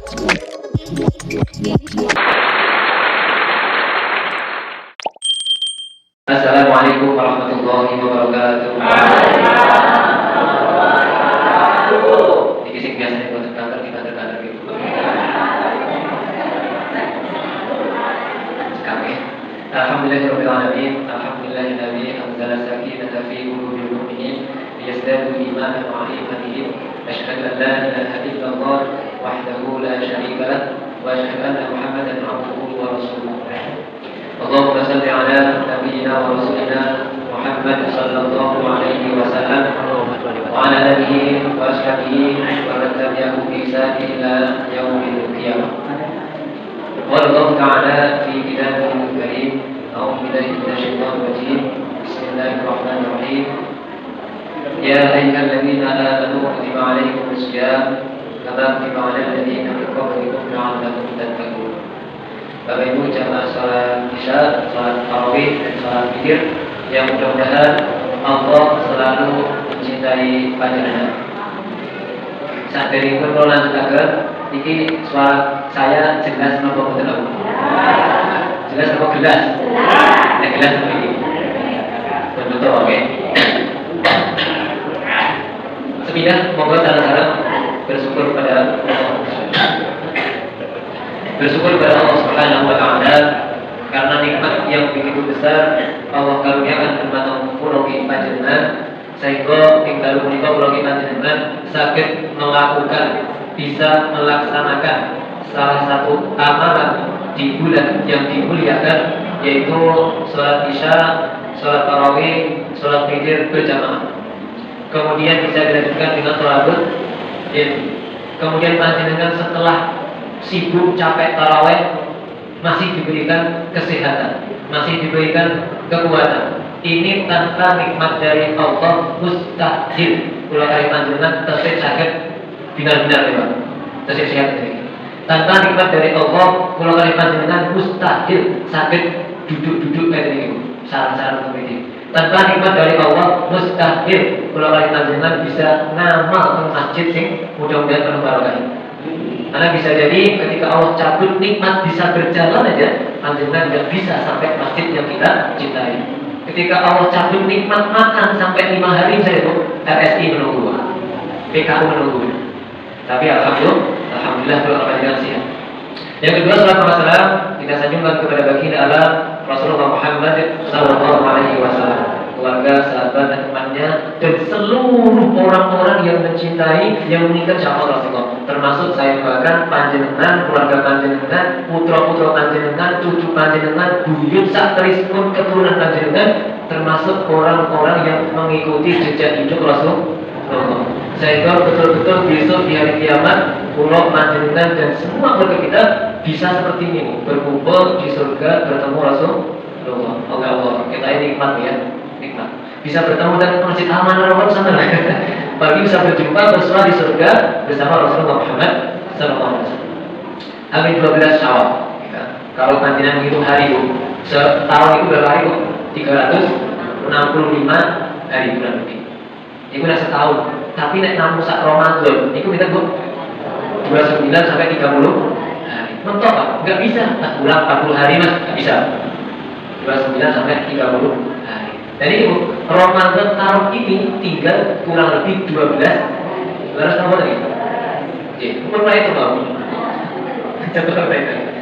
Assalamualaikum warahmatullahi wabarakatuh. Iki sing biasane buat kantor gitu. Kami Alhamdulillahirabbil alamin. Alhamdulillahilladzi anzala sakinata fi qulubil mu'minin liyazdadu imanan ma'a imanihim. Asyhadu an la ilaha illallah wahdahu la syarika lah wa asyhadu anna Muhammadan 'abduhu wa rasuluh. Allahumma salli ala nabiyyina wa rasulina Muhammad sallallahu alaihi wasallam wa ala alihi wa ashabihi wa man tabi'ahum bi ihsan ila yaumil qiyamah. Wallahu ta'ala fi kitabihil karim. A'udzu billahi minasyaitonir rajim. Bismillahirrahmanirrahim. Ya ayyuhalladzina amanu kutiba 'alaikumus syiyam kama kutiba 'alal ladzina min qablikum la'allakum tattaqun. Bapak Ibu jamaah salat Isya, salat tarawih dan salat witir yang mudah-mudahan Allah selalu mencintai panjenengan. Saat dari pun kalau lanjutakan, ini suara saya jelas nopo betul nopo? Jelas nopo gelas? Gelas nopo ini? Betul oke. Sepidah monggo salam-salam bersyukur pada Allah Subhanahu wa taala karena nikmat yang begitu besar Allah karuniakan dumateng kula panjenengan sehingga ing dalu menika kula panjenengan saged melakukan bisa melaksanakan salah satu amalan di bulan yang dimuliakan yaitu salat Isya, salat tarawih, salat witir berjamaah. Kemudian bisa dilanjutkan dengan tarawih. Kemudian panjenengan setelah sibuk capek taraweh masih diberikan kesehatan, masih diberikan kekuatan. Ini tanpa nikmat dari Allah mustahil kula kali panjenengan tesih saged benar-benar lewat tesih sehat ini. Tanpa nikmat dari Allah kula kali panjenengan mustahil saged duduk-duduk kayak ini sarang-sarang seperti ini. Tanpa nikmat dari Allah mustahil kula kali panjenengan bisa ngamal teng masjid sing mudah-mudahan penuh barokah. Karena bisa jadi ketika Allah cabut nikmat bisa berjalan aja, panjenengan nggak bisa sampai masjid yang kita cintai. Ketika Allah cabut nikmat makan sampai 5 hari saya itu RSI menunggu, PKU menunggu. Tapi alhamdulillah doa panjenengan siap. Yang kedua salat masalah kita sanjungkan kepada baginda Allah Rasulullah Muhammad sallallahu alaihi wasallam, keluarga, sahabat dan temannya dan seluruh orang-orang yang mencintai yang meningkat syafaat Rasulullah. Termasuk saya doakan panjenengan, keluarga panjenengan, putra-putra panjenengan, cucu panjenengan, buyut sakterispun keturunan panjenengan, termasuk orang-orang yang mengikuti jejak hidup Rasulullah. Sehingga betul-betul besok di hari kiamat, pulau panjenengan dan semua keluarga kita bisa seperti ini, berkumpul di surga bertemu Rasulullah. Allah, kita ini nikmat ya, nikmat. Bisa bertemu dengan Masjid Al-Manarah sana lah. Bagi bisa berjumpa bersama di surga bersama Rasulullah Muhammad sallallahu alaihi wasallam. Amin 12 Syawal. Kalau panjenengan menghitung hari itu, setahun itu berapa hari itu? 365 hari bulan lebih. Itu udah setahun. Tapi nek namun sak Ramadan, itu kita 29 sampai 30 hari. Mentok Pak? Enggak bisa. Tak bulan 40 hari Mas, enggak bisa. 29 sampai 30 hari. Jadi Ramadan tahun ini tinggal kurang lebih 12 tahun lagi. Oke, umur itu mau. Coba itu.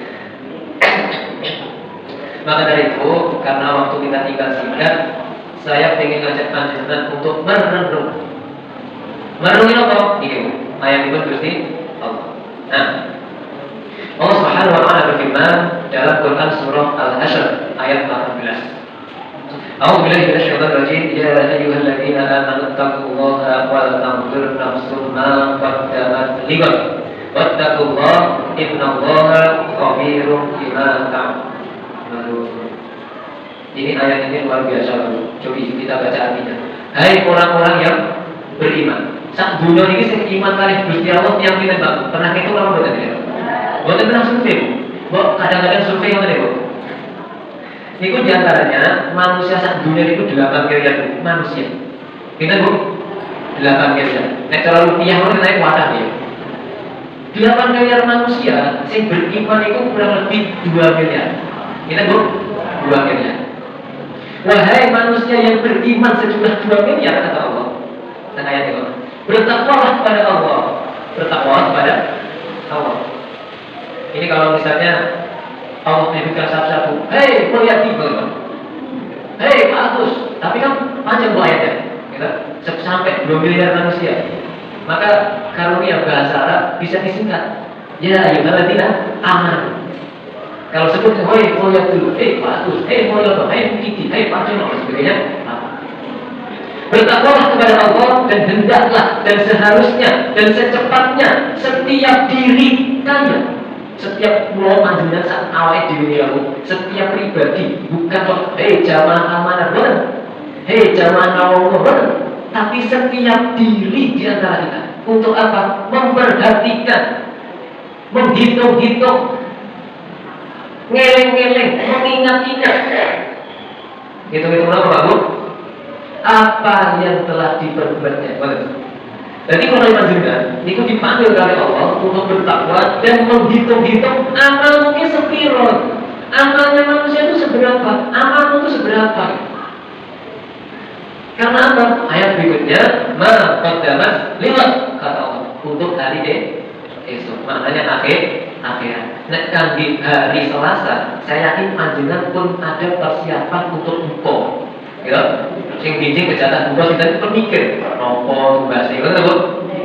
Maka dari itu, karena waktu kita tinggal singkat, saya ingin ngajak panjenengan untuk merenung. Merenungin apa? Ini ayat itu Gusti Allah. Nah, Allah Subhanahu wa taala berfirman dalam Quran surah Al-Hasyr ayat 18. A'udzu billahi minasyaitonir rajim. Ya ayyuhalladzina amanu taqullaha wa tanzur nafsum ma qaddamat lighad. Wattaqullaha innallaha khabirum bima ta'malun. Ini ayat ini luar biasa. Coba kita baca artinya. Hai orang-orang yang beriman. Sak dunia ini sing iman kali Gusti Allah yang kita bangun. Pernah itu kalau boten ya? Boten pernah survei. Kok kadang-kadang survei ngoten ya, Niku diantaranya manusia sak dunia itu 8 miliar manusia. Kita Bu, 8 miliar. Nek kalau rupiah itu naik wadah ya. 8 miliar manusia yang beriman itu kurang lebih 2 miliar. Kita Bu, 2 miliar. Wahai manusia yang beriman sejumlah 2 miliar kata Allah. Dan ayat itu, bertakwalah kepada Allah. Bertakwalah kepada Allah. Ini kalau misalnya Allah menyebutkan satu-satu, hei mulia tiba, hei Pak Agus, tapi kan panjang ayatnya, gitu? Sampai 2 miliar manusia. Maka karunia bahasa Arab bisa disingkat. Ya, ayyuhalladzina amanu. Kalau sebut, hei mulia dulu, hei Pak Agus, hei mulia dulu, hei Kiki, hei Pak Jono, dan sebagainya. Bertakwalah kepada Allah dan hendaklah dan seharusnya dan secepatnya setiap diri kalian, setiap pulau panjenengan saat awal di dunia, setiap pribadi, bukan hei jamaah amanah benar, hei jamaah Allah benar, tapi setiap diri di antara kita untuk apa? Memperhatikan, menghitung-hitung, ngeleng-ngeleng, mengingat-ingat. Hitung-hitung apa Bu? Apa yang telah diperbuatnya. Jadi kalau panjenengan itu dipanggil oleh Allah untuk bertakwa dan menghitung-hitung amalnya sepiro, amalnya manusia itu seberapa, amalmu itu seberapa. Karena apa? Ayat berikutnya, ma qaddamat liwat kata Allah untuk hari esok, maknanya akhirat. Nek kan di hari Selasa, saya yakin panjenengan pun ada persiapan untuk buka. Ya, sing bijing kejahatan buka kita pemikir, nopo bahasa itu,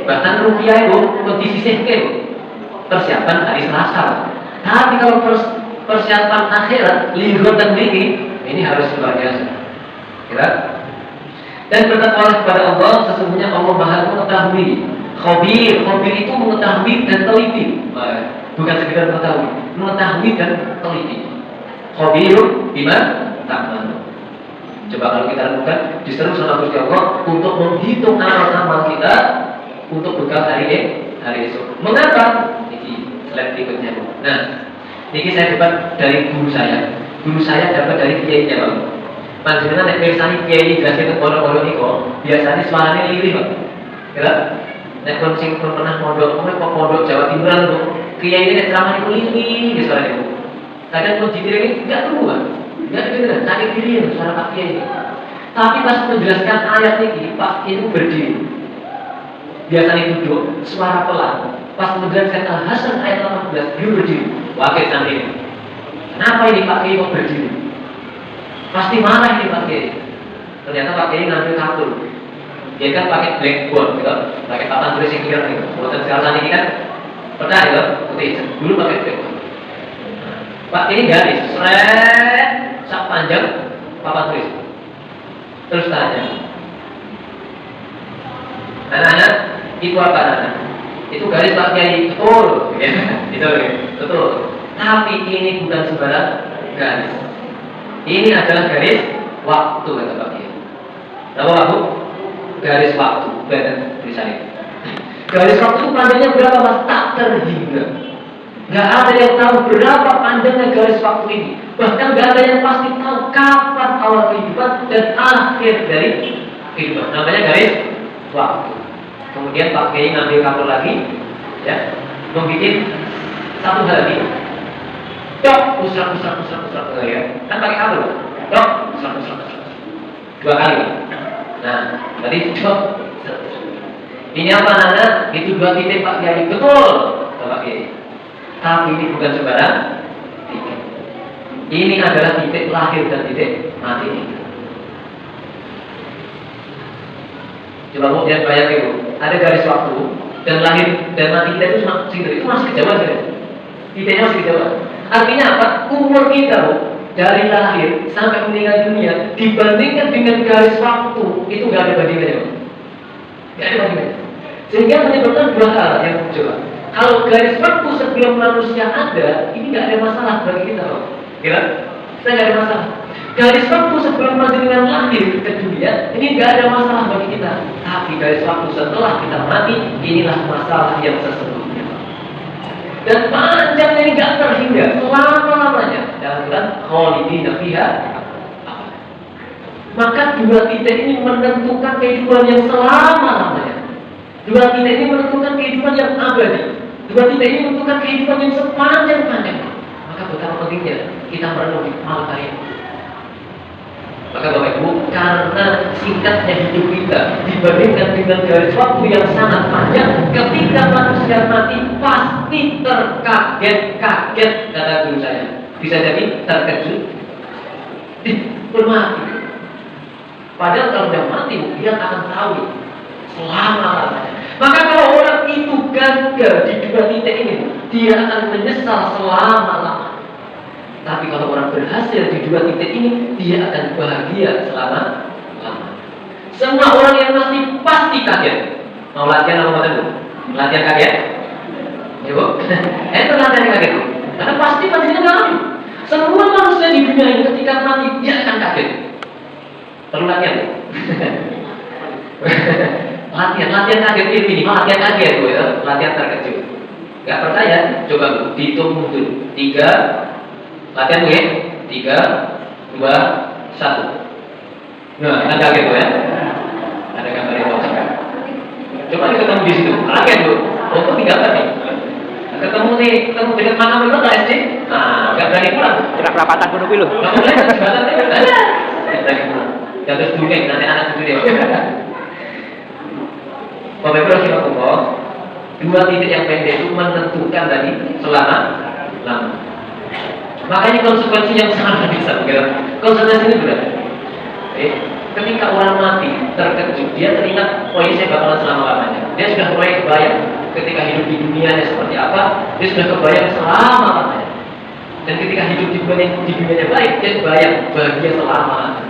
bahkan rupiah itu disisihkan persiapan hari Selasa. Tapi kalau persiapan akhirat, lihat dan ini harus luar biasa. Ya. Dan bertakwalah kepada Allah, sesungguhnya Allah Maha mengetahui. Khabir itu mengetahui dan teliti, bukan sekedar mengetahui dan teliti. Khabir bima ta'malun. Coba kalau kita lakukan diseru sama Gusti Allah untuk menghitung amal-amal kita untuk bekal hari esok. Mengapa? Ini slide berikutnya. Nah, ini saya dapat dari guru saya. Guru saya dapat dari kiainya, Bang. Panjenengan nek mirsani kiai jelasin ke orang-orang niku, biasanya suaranya lirih, Bang. Ya. Nek kon sing pernah mondok, kok pondok Jawa Timuran tuh, kiai ini ceramah niku lirih di suara niku. Kadang kon ditiringi enggak tunggu, Bang. Enggak kedengeran, sakit diri suara Pak Kiai ini. Tapi pas menjelaskan ayat ini, Pak Kiai itu berdiri. Biasanya duduk, suara pelan. Pas menjelaskan Al-Hasan ayat 18, dia berdiri. Wakil santri ini. Kenapa ini Pak Kiai kok berdiri? Pasti marah ini Pak Kiai. Ternyata Pak Kiai ngambil kartu. Dia kan pakai blackboard, gitu. Pakai papan tulis yang kira gitu. Buatan sekarang ini kan pernah gitu, putih. Dulu pakai blackboard. Pak ini garis, seret. Sak panjang papan tulis. Terus tanya, anak-anak, itu apa anak? Itu garis Pak Kiai, betul, ya, itu betul. Tapi ini bukan sembarang garis. Ini adalah garis waktu kata Pak Kiai. Tahu aku? Garis waktu, benar tulisannya. Garis waktu itu panjangnya berapa Mas? Tak terhingga. Gak ada yang tahu berapa panjangnya garis waktu ini. Bahkan gak ada yang pasti tahu kapan awal kehidupan dan akhir dari kehidupan. Namanya garis waktu. Kemudian Pak Kiai ngambil kapur lagi, ya, membuat satu hari. Dok, usrak, ya. Kan pakai kapur. Dok, usrak. 2 kali. Nah, tadi dok. Ini apa anak? Itu 2 titik Pak Kiai. Betul, Pak Kiai. Tapi ini bukan sembarang titik. Ini adalah titik lahir dan titik mati. Coba mau lihat bayang itu, ada garis waktu dan lahir dan mati kita itu masih kejauhan saja. Titiknya masih kejauhan. Artinya apa? Umur kita dari lahir sampai meninggal dunia dibandingkan dengan garis waktu itu nggak ada bandingannya. Nggak ada bandingannya. Sehingga menyebabkan 2 hal yang coba. Kalau garis waktu sebelum manusia ada, ini nggak ada masalah bagi kita, loh. Kira? Kita nggak ada masalah. Garis waktu sebelum panjenengan lahir ke dunia, ini nggak ada masalah bagi kita. Tapi garis waktu setelah kita mati, inilah masalah yang sesungguhnya. Dan panjangnya ini nggak terhingga selama-lamanya. Dalam Quran, khalidina fiha. Maka 2 titik ini menentukan kehidupan yang selama-lamanya. 2 titik ini menentukan kehidupan yang abadi. Dua titik ini membutuhkan kehidupan yang sepanjang-panjang. Maka betapa pentingnya kita merenungi malam hari ini. Maka Bapak Ibu, karena singkatnya hidup kita dibandingkan dengan garis waktu yang sangat panjang, ketika manusia mati pasti terkaget-kaget, kata guru saya. Bisa jadi terkejut, mati. Padahal kalau sudah mati, dia akan tahu selama-lamanya. Maka kalau orang itu gagal di dua titik ini, dia akan menyesal selama-lamanya. Tapi kalau orang berhasil di dua titik ini, dia akan bahagia selama-lamanya. Semua orang yang pasti kaget. Mau latihan apa Bu? Latihan kaget? Ya Bu? Itu latihan kaget Bu. Karena pasti ngalamin. Semua manusia di dunia ini ketika mati, dia akan kaget. Perlu latihan Bu? Latihan kaget ini, latihan kaget Bu ya, latihan terkejut. Gak percaya? Coba Bu, dihitung mundur. 3, latihan Bu ya. 3, 2, 1. Nah, kan kaget Bu ya. Ada gambar itu sekarang. Coba nih ketemu di situ, kaget Bu. Oh, kok tinggalkan nih? Ketemu dekat mana itu nggak SD? Nah, nggak berani pulang. Kira perapatan kuno kuwi lho. Nggak boleh jembatan itu. Nggak berani pulang. Jatuh dunia nanti anak itu dia. Bapak Ibu rahimahullah, dua titik yang pendek itu menentukan tadi selama lama. Makanya konsekuensi yang sangat besar, gitu. Konsekuensi ini benar. Ketika orang mati terkejut, dia teringat, oh ini saya bakalan selama lamanya. Dia sudah mulai kebayang ketika hidup di dunianya seperti apa, dia sudah kebayang selama lamanya. Dan ketika hidup di dunianya baik, dia kebayang bahagia selama.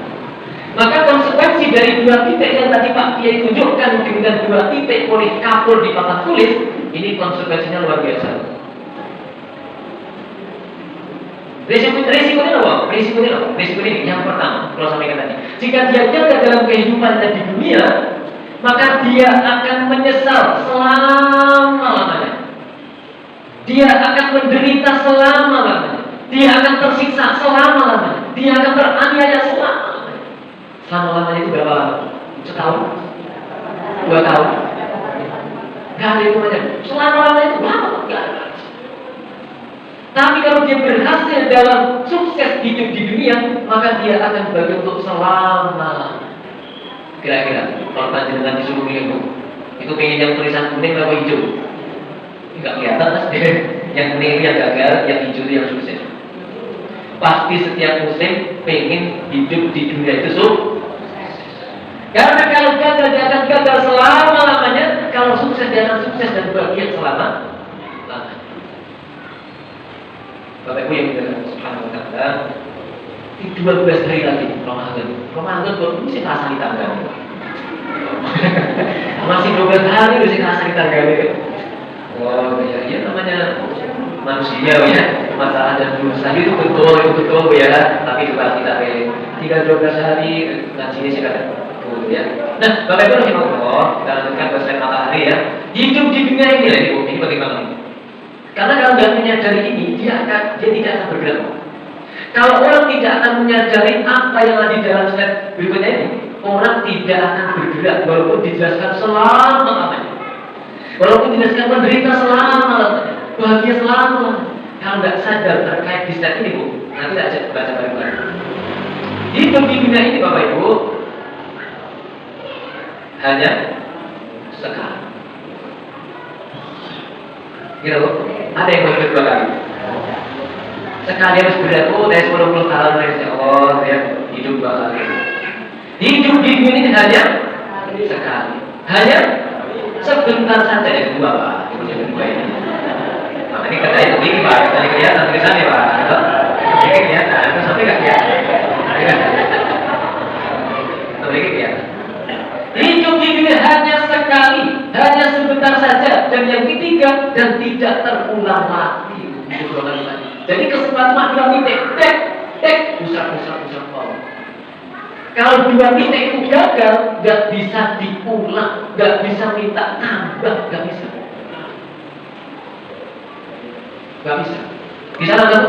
Maka konsekuensi dari dua titik yang tadi Pak Kiai tunjukkan dengan dua titik oleh kapur di papan tulis, ini konsekuensinya luar biasa. Risikonya apa? Risiko ini yang pertama, kalau sampaikan tadi. Jika dia gagal dalam kehidupannya di dunia, maka dia akan menyesal selama-lamanya. Dia akan menderita selama-lamanya. Dia akan tersiksa selama-lamanya. Dia akan teraniaya selama-lamanya. Selama-lamanya itu berapa lama? Setahun? 2 tahun? Gak ada hitungannya. Selama-lamanya itu berapa? Gak ada. Tapi kalau dia berhasil dalam sukses hidup di dunia, maka dia akan bahagia untuk selama. Kira-kira kalau panjenengan disuruh milih, itu pengen yang tulisan kuning atau hijau? Enggak kelihatan Mas. Yang kuning itu yang gagal, yang hijau itu yang sukses. Pasti setiap muslim pengen hidup di dunia itu sukses. Karena kalau gagal dia akan gagal selama-lamanya, kalau sukses dia akan sukses dan bahagia selama-lamanya. Bapak Ibu yang dimuliakan Subhanahu wa Ta'ala, di 12 hari lagi Ramadan baru mesti terasa di tangga. Masih 12 hari mesti terasa di tangga. Oh ya namanya manusia ya, masalah dan dosa itu betul ya. Tapi coba kita tinggal 12 hari ngaji ini sih kan betul ya. Nah Bapak Ibu rahimahullah, kita lanjutkan ke slide matahari ya. Hidup di dunia ini ya, ini bagaimana nih? Karena kalau tidak menyadari ini, dia tidak akan bergerak. Kalau orang tidak akan menyadari apa yang ada di dalam slide berikutnya ini, orang tidak akan bergerak walaupun dijelaskan selama-lamanya. Walaupun dijelaskan menderita selama-lamanya, bahagia selama-lamanya. Kalau tidak sadar terkait di slide ini Bu, nanti tak ajak baca bareng-bareng. Hidup di dunia ini Bapak Ibu hanya sekali. Gitu, ada yang berbeda 2 kali. Sekali harus berat, dari 10 tahun ya Allah, ya hidup 2 kali. Hidup di dunia ini hanya sekali, hanya sebentar saja yang kedua Pak. Yang kedua ini. Nah, ini kata itu ini Pak, tadi kelihatan tulisannya Pak. Ini kelihatan, itu sampai nggak kelihatan. Sampai kelihatan. Hidup di dunia hanya sekali, hanya sebentar saja, dan yang ketiga dan tidak terulang lagi. Jadi kesempatan dua titik, usah. Kalau 2 titik itu gagal, nggak bisa diulang, nggak bisa minta tambah, nggak bisa. Bisa nangkap?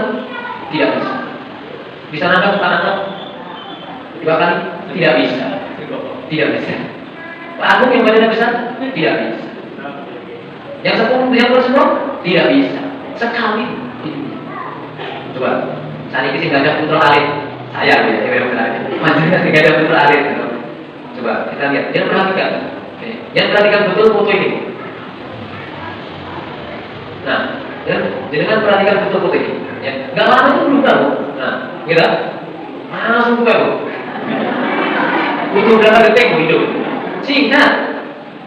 Tidak bisa. Bisa nangkap? 2 kali? Tidak bisa. Pak Agung yang badannya besar? Tidak bisa. Yang 10, yang 10? Tidak bisa. Sekali di dunia. Coba, saat ini sih nggak ada putra alit. Saya ya, saya berani. Maksudnya nggak ada putra alit. Coba kita lihat. Jangan perhatikan. Jangan perhatikan betul foto ini. Nah, jangan perhatikan betul foto ini. Ya, nggak lama itu berubah. Nah, kita langsung berubah. Butuh berapa detik hidup? Singkat.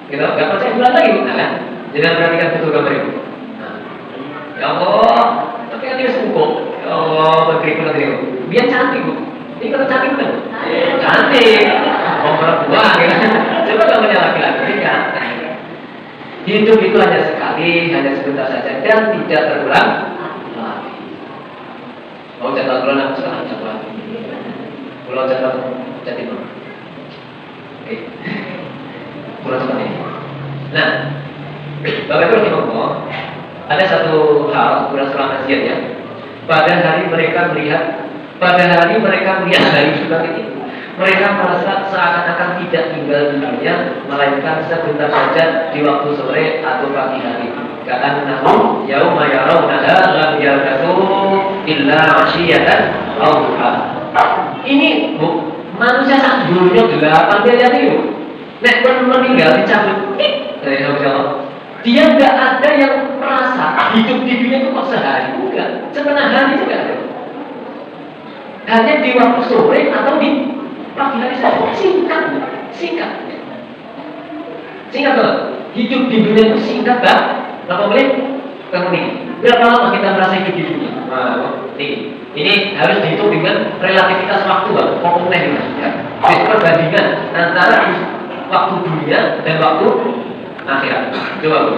Kita nggak percaya bulan lagi. Nah, kan? Jangan perhatikan betul gambar itu. Nah, ya Allah, tapi kan dia sempurna. Ya Allah, berkeringat nanti. Biar cantik bu. Ini kalau cantik kan? Cantik. Mau perempuan, gitu. Coba gambarnya laki-laki kan? Hidup itu hanya sekali, hanya sebentar saja dan tidak terulang lagi. Mau jatuh bulan aku sekarang jatuh lagi. Pulau jatuh jadi mana? Oke. Pulau cepat ini. Nah, Bapak Ibu Rahimahullah, ada satu hal kurang kajian ya. Pada hari mereka melihat dari surga itu, mereka merasa seakan-akan tidak tinggal di dunia, melainkan sebentar saja di waktu sore atau pagi hari. Ka'annahum yauma yarawnaha lam yalbathu illa 'ashiyatan aw duha. Ini bu, manusia sak dunia 8 miliar itu. Nek meninggal dicabut, dia nggak ada yang merasa hidup di dunia itu kok sehari, enggak, setengah hari juga ada. Hanya di waktu sore atau di pagi hari saja, singkat banget. Hidup di dunia itu singkat banget. Berapa menit? Kemudian berapa lama kita merasa hidup di dunia? Nah, ini harus dihitung dengan relativitas waktu, komponen ya. Jadi perbandingan antara waktu dunia dan waktu akhirat. Coba bu.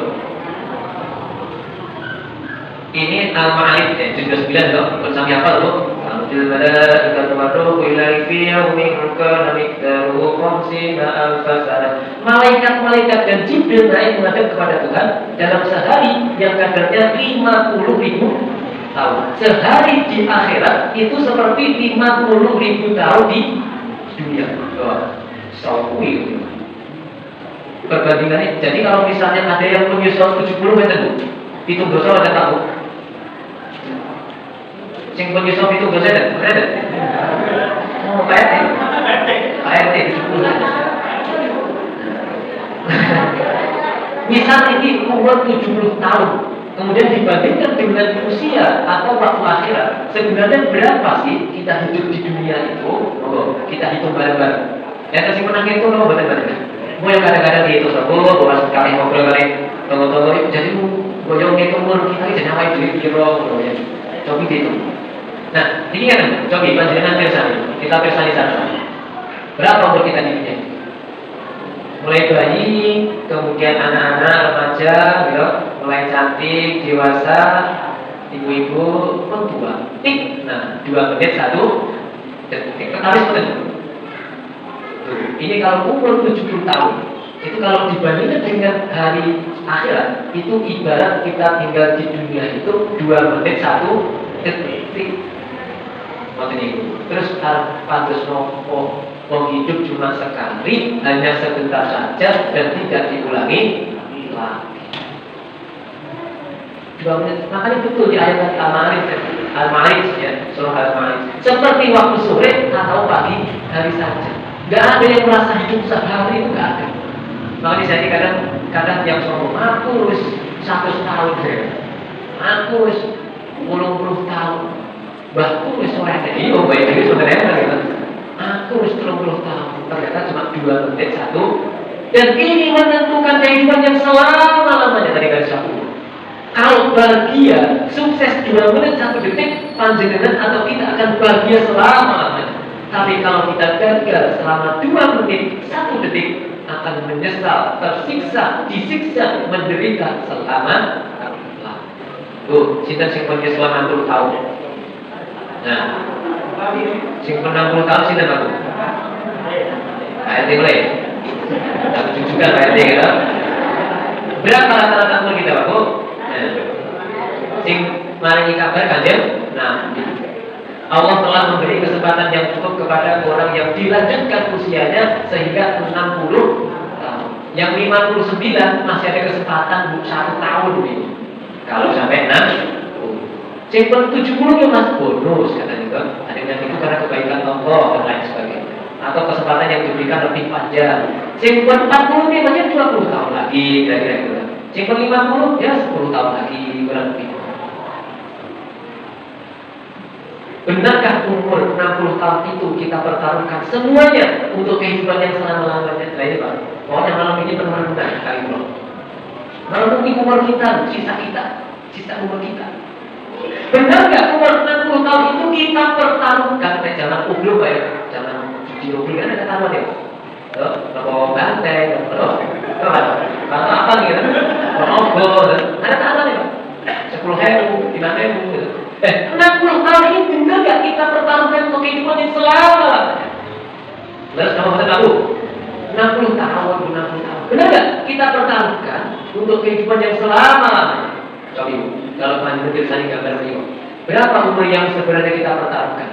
Ini Al-Ma'arij ya, juz 9 loh. Bersama apa bu? Al-Juz pada kita tuwaru ilai fi yaumin kana miqdaruhu 50 alf sana. Malaikat-malaikat dan Jibril naik menghadap kepada Tuhan dalam sehari yang kadarnya 50.000 tahun. Sehari di akhirat itu seperti 50.000 tahun di dunia. Sawi. Perbandingannya, jadi kalau misalnya ada yang menyusul 70 meter, itu dosa ada tahu. Sing penyusul itu dosa ada. Oh, PRT 70. Misal ini umur 70 tahun, kemudian dibandingkan dengan usia atau waktu akhirat, sebenarnya berapa sih kita hidup di dunia itu? Oh, kita hitung bareng-bareng. Yang kasih menang itu lo bareng-bareng. Mau yang kadang-kadang itu sebut, bahwa sekali ngobrol kali tunggu itu jadi boyong itu umur kita ini jadi apa itu kira ya. Coba itu. Nah, ini kan coba panjenengan persani, kita persani sana. Berapa umur kita di dunia? Mulai bayi, kemudian anak-anak, remaja, gitu, mulai cantik, dewasa, ibu-ibu, tua. Tik. Nah, 2 menit 1 detik. Harus betul. Ini kalau umur 70 tahun, itu kalau dibandingkan dengan hari akhirat, itu ibarat kita tinggal di dunia itu 2 menit 1 detik. Terus pantas nopo hidup cuma sekali, hanya sebentar saja dan tidak diulangi lagi. 2 menit, makanya betul di ayat tadi Al-Ma'arij ya, surah Al-Ma'arij. Seperti waktu sore atau pagi hari saja. Gak ada yang merasa hidup sehari itu gak ada. Makanya saya kadang yang sombong, aku harus 100 tahun deh, aku harus 10 tahun, bahku harus sore deh. Iya, baik itu sebenarnya gitu. Aku harus 30 tahun, ternyata cuma 2 menit 1. Dan ini menentukan kehidupan yang selama-lamanya tadi garis aku. Kalau bahagia, sukses 2 menit 1 detik, panjenengan atau kita akan bahagia selama-lamanya. Tapi kalau kita gagal selama 2 menit 1 detik, akan menyesal, tersiksa, disiksa, menderita selama sinten sing punya selama 60 tahun. Nah, sing 60 tahun sinten aku? Ayat mulai. Aku juga ayat gitu. Berapa rata-rata umur kita, Pak? Nah, sing maringi kabar Kanjeng Nabi. Allah telah memberi kesempatan yang cukup kepada orang yang dilanjutkan usianya sehingga 60 tahun. Yang 59 masih ada kesempatan 1 tahun ini. Kalau Simpan 70 ya mas, bonus katanya juga. Ada yang itu karena kebaikan Allah dan lain sebagainya. Atau kesempatan yang diberikan lebih panjang. Simpan 40 ya masnya 20 tahun lagi kira-kira gitu. Simpan 50 ya 10 tahun lagi kurang lebih. Benarkah umur 60 tahun itu kita pertaruhkan semuanya untuk kehidupan yang selama-lamanya? Nah ini Pak, pokoknya malam ini benar-benar sekali loh. Malam ini umur kita, sisa umur kita. Benar nggak umur 60 tahun itu kita pertaruhkan? Jangan ubluk Pak ya, jangan di ubluk kan ada taruhan ya. Bawa banteng, atau apa gitu, menobol, ada taruhan ya Pak. 10.000, 5.000 gitu. 60 tahun ini benar gak kita pertaruhkan untuk kehidupan yang selama-lamanya? Lalu sama kita tahu 60 tahun. Benar gak kita pertaruhkan untuk kehidupan yang selama-lamanya? Coba ibu, kalau teman ibu saya gambar ibu, berapa umur yang sebenarnya kita pertaruhkan?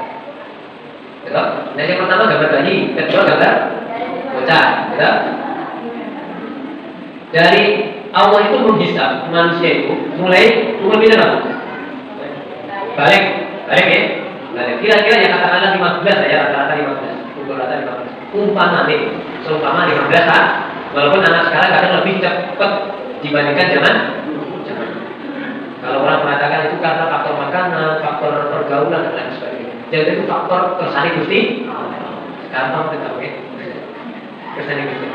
Betul? Nah yang pertama gambar bayi, kedua gambar bocah, betul? Dari Allah itu menghisab manusia itu mulai umur berapa? Balik ya. Balik. Kira-kira ya katakanlah 15 ya, rata-rata 15. Umur rata 15. Seumpama 15 kan. Walaupun anak sekarang kadang lebih cepat dibandingkan zaman. Kalau orang mengatakan itu karena faktor makanan, faktor pergaulan dan lain sebagainya. Jadi itu faktor kersane Gusti. Gampang kita oke. Kersane Gusti.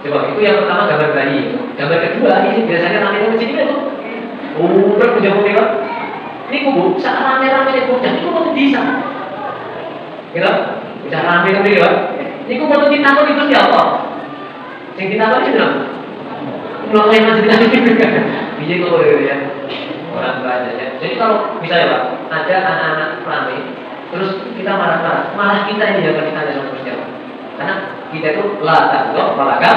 Coba itu yang pertama gambar bayi. Gambar kedua ini biasanya namanya kecil itu. Umur punya Pak. Ini kubu, saat rame-rame bocah, ini kubu bisa. Gitu? Bisa rame kan ya? Ini kubu ditakut itu siapa? Yang ditakut itu berapa? Mulai macam itu kan? Biji kok ya? Orang banyak ya. Jadi kalau misalnya Pak, ada anak-anak rame, terus kita marah-marah, malah kita ini yang kita sama siapa? Karena kita itu latah, olahraga,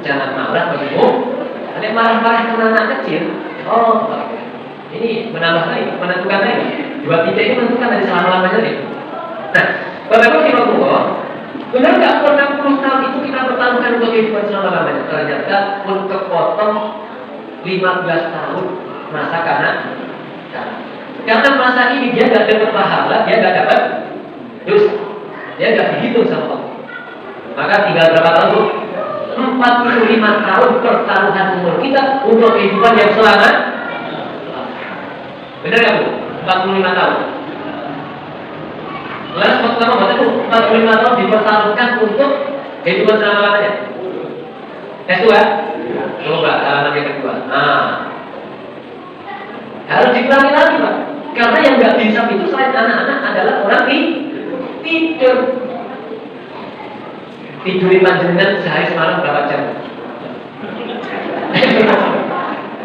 jangan marah begitu. Ada marah-marah ke anak kecil, ini menambah lagi, menentukan lagi. 2 titik ini menentukan dari selama-lamanya nih. Nah, Bapak Ibu Himahullah, benar nggak 60 tahun itu kita pertaruhkan untuk kehidupan selama-lamanya? Ternyata pun kepotong 15 tahun masa karena masa ini dia nggak dapat pahala, dia nggak dapat dosa, dia nggak dihitung sama Allah. Maka tinggal berapa tahun Bu? 45 tahun pertaruhan umur kita untuk kehidupan yang selama. Benar nggak Bu? 45 tahun. Lalu pertama baca Bu, 45 tahun dipertaruhkan untuk kehidupan selama-lamanya. S2? Coba halaman yang kedua. Harus dikurangi lagi Pak. Karena yang nggak bisa itu selain anak-anak adalah orang tidur. Tiduri panjenengan sehari semalam berapa jam?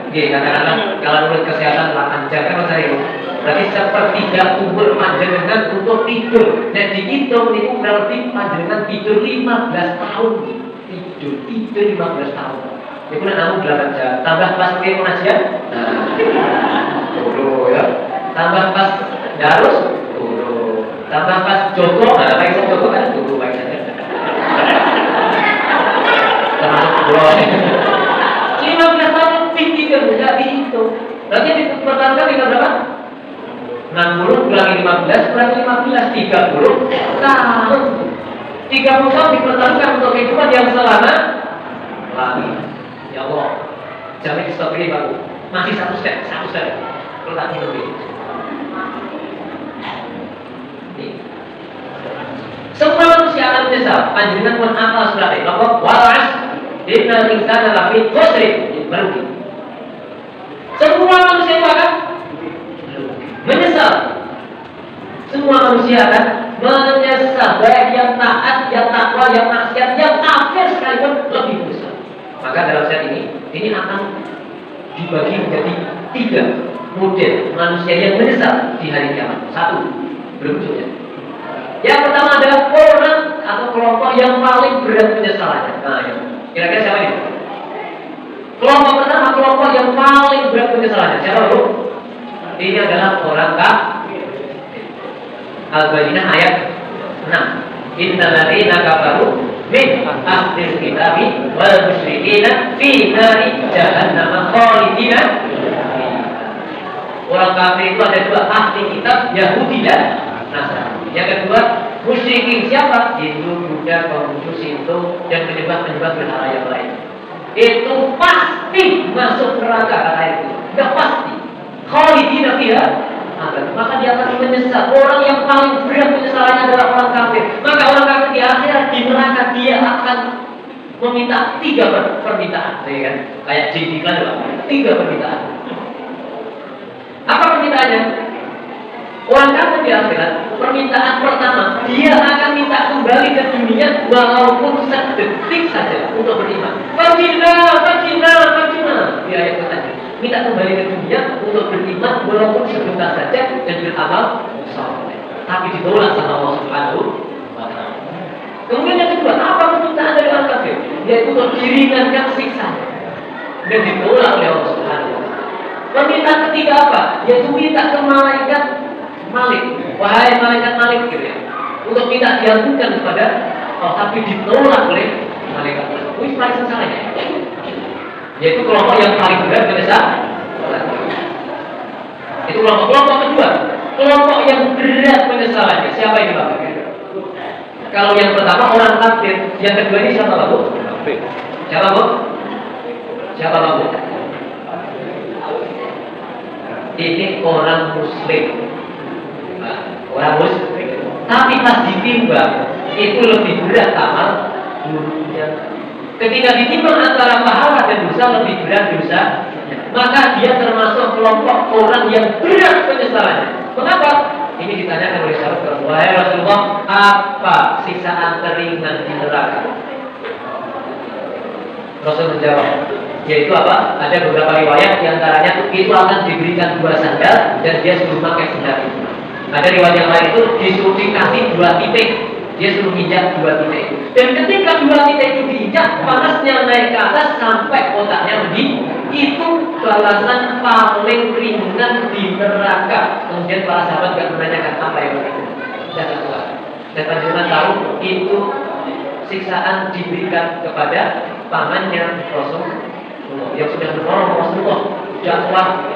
Oke, katakanlah kalau menurut kesehatan 8 jam kan saya berarti sepertiga umur panjenengan untuk tidur. Dan dihitung itu berarti panjenengan tidur 15 tahun. Tidur 15 tahun. Itu namun 8 jam. Tambah pas ke pengajian, dulu ya. Tambah pas darus, dulu. Tambah pas Joko, baik Joko kan dulu baik saja. Termasuk dulu. 15 tahun tidur tidak dihitung. Berarti dipertaruhkan tinggal berapa? 60 kurangi 15 kurangi 15 30 tahun. 30 tahun dipertaruhkan untuk kehidupan yang selama lagi. Ya Allah, jangan di stop ini Pak. Masih satu step. Letak ini dulu. Semua manusia akan menyesal. Panjenengan pun apa surat Allah waras. Innal insana lafi khusr. Merugi. Semua manusia itu akan menyesal. Semua manusia akan menyesal. Baik yang taat, yang takwa, yang maksiat, yang kafir sekalipun lebih menyesal. Maka dalam set ini akan dibagi menjadi 3 model manusia yang menyesal di hari kiamat. 1, belum ujungnya. Yang pertama adalah orang atau kelompok yang paling berat penyesalannya. Nah, ya. Kira-kira siapa ini? Kelompok pertama, kelompok yang paling berat penyesalannya. Siapa Bu? Ini adalah orang kafir. Al-Baqarah ayat 6. Innal ladzina kafaru min ahlil kitabi wal musyrikina fi nari jahannam khalidina. Orang kafir itu ada dua, ahli kitab Yahudi dan Nasrani. Yang kedua, musyrikin siapa? Hindu, Buddha, Konfusius itu dan penyebab-penyebab berhala yang lain. Itu pasti masuk neraka kata itu. Tidak pasti. Khalidina fiha. Maka dia akan menyesal. Orang yang paling berat penyesalannya adalah orang kafir. Maka orang kafir di akhirat di neraka dia akan meminta 3 permintaan, ya kan? Kayak jadi iklan lah, 3 permintaan. Apa permintaannya? Orang kafir di akhirat, permintaan pertama, dia akan minta kembali ke dunia walaupun sedetik saja untuk beriman. Fajina. Di ayat tadi, minta kembali ke dunia untuk beriman walaupun sebentar saja dan beramal saleh. Tapi ditolak sama Allah Subhanahu wa Ta'ala. Kemudian yang kedua, apa permintaan dari orang kafir? Yaitu untuk diringankan siksa dan ditolak oleh Allah Subhanahu wa Ta'ala. Permintaan ketiga apa? Yaitu minta ke malaikat Malik, wahai malaikat Malik, gitu ya, untuk minta diampunikan kepada Allah, tapi ditolak oleh malaikat Malik. Ini paling sengsaranya, yaitu kelompok yang paling berat menyesal. Itu kelompok kedua, kelompok yang berat penyesalannya. Siapa ini Bapak? Kalau yang pertama orang kafir, yang kedua ini siapa Bapak? Siapa Bu? Siapa Bapak? Ini orang Muslim. Orang Muslim. Tapi pas ditimbang itu lebih berat amal buruknya. Ketika ditimbang antara pahala dan dosa, lebih berat dosa, maka dia termasuk kelompok orang yang berat penyesalannya. Mengapa? Ini ditanyakan oleh sahabat, wahai Rasulullah, apa siksaan teringan di neraka? Rasul menjawab, yaitu apa? Ada beberapa riwayat, diantaranya itu akan diberikan 2 sandal dan dia suruh pakai sandal itu. Ada riwayat yang lain itu disuruh dikasih 2 titik, dia suruh injak 2 titik. Dan ketika 2 titik itu diinjak, panasnya naik ke atas sampai otaknya mendidih. Itu balasan paling ringan di neraka. Kemudian para sahabat gak menanyakan apa yang itu. Dan panjenengan tahu itu siksaan diberikan kepada pamannya Rasulullah yang sudah menolong Rasulullah dakwah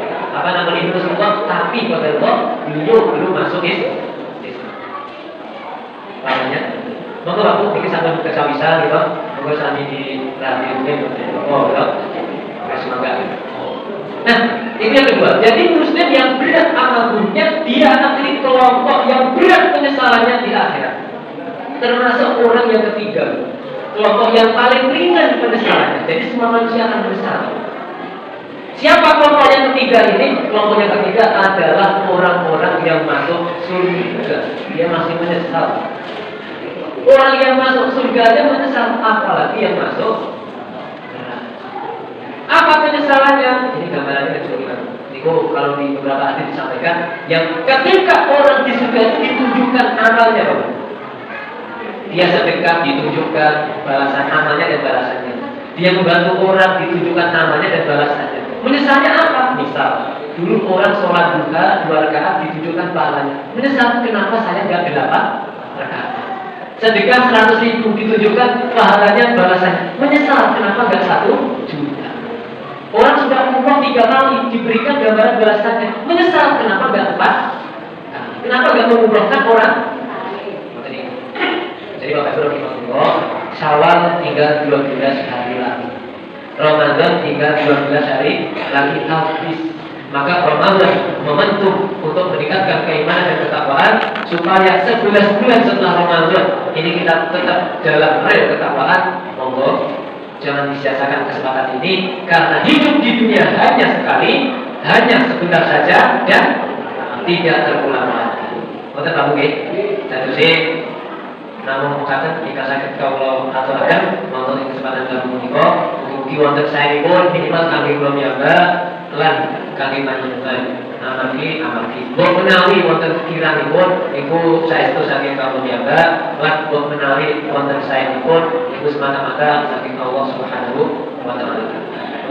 itu Rasulullah, tapi pada Allah beliau belum masuk Islam. Pamannya, maka aku bikin sampai kecawisan gitu, maka sampai di radio semoga. Nah, ini yang kedua. Jadi Muslim yang berat amal buruknya, dia akan jadi kelompok yang berat penyesalannya di akhirat. Termasuk orang yang ketiga, kelompok yang paling ringan penyesalannya. Jadi semua manusia akan menyesal. Siapa kelompok yang ketiga ini? Kelompok yang ketiga adalah orang-orang yang masuk surga. Dia masih menyesal. Orang yang masuk surga aja menyesal, apalagi yang masuk. Apa penyesalannya? Ini gambarannya kecil. Niku kalau di beberapa hadis disampaikan, yang ketika orang di surga itu ditunjukkan amalnya, Bapak. Dia sedekah ditunjukkan balasan amalnya dan balasannya. Dia membantu orang ditunjukkan amalnya dan balasannya. Menyesalnya apa? Misal, dulu orang sholat duha 2 rakaat ditunjukkan pahalanya. Menyesal kenapa saya nggak 8 rakaat? Sedekah 100.000 ditunjukkan pahalanya balasannya. Menyesal kenapa nggak 1 juta? Orang sudah umroh 3 kali diberikan gambaran balasannya. Menyesal kenapa nggak 4? Kenapa nggak mengumrohkan orang? Jadi Bapak Ibu rahimahullah, Syawal tinggal 12 hari lagi, Ramadan tinggal 12 hari lagi habis. Maka Ramadan momentum untuk meningkatkan keimanan dan ketakwaan, supaya 11 bulan setelah Ramadan ini kita tetap dalam rel ketakwaan. Monggo jangan disia-siakan kesempatan ini, karena hidup di dunia hanya sekali, hanya sebentar saja dan tidak terulang lagi. Mboten Pak nggih. Dados namun mengatakan jika sakit kalau atau ada nonton kesempatan dalam menika mugi wonten saenipun minimal kangge kula piyambak lan kangge panjenengan amargi mbok menawi wonten pikiranipun niku saestu saking kula piyambak lan mbok menawi wonten saenipun niku semata-mata saking Allah Subhanahu wa taala.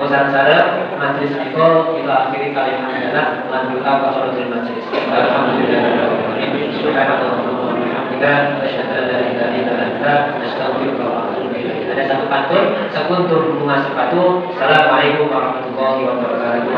Saudara-saudara, majelis menika kita akhiri kalimat adalah lan doa kafaratul majelis. Alhamdulillah. Subhanallah. Dan ada satu pantun, sekuntur bunga sepatu. Assalamualaikum warahmatullahi wabarakatuh.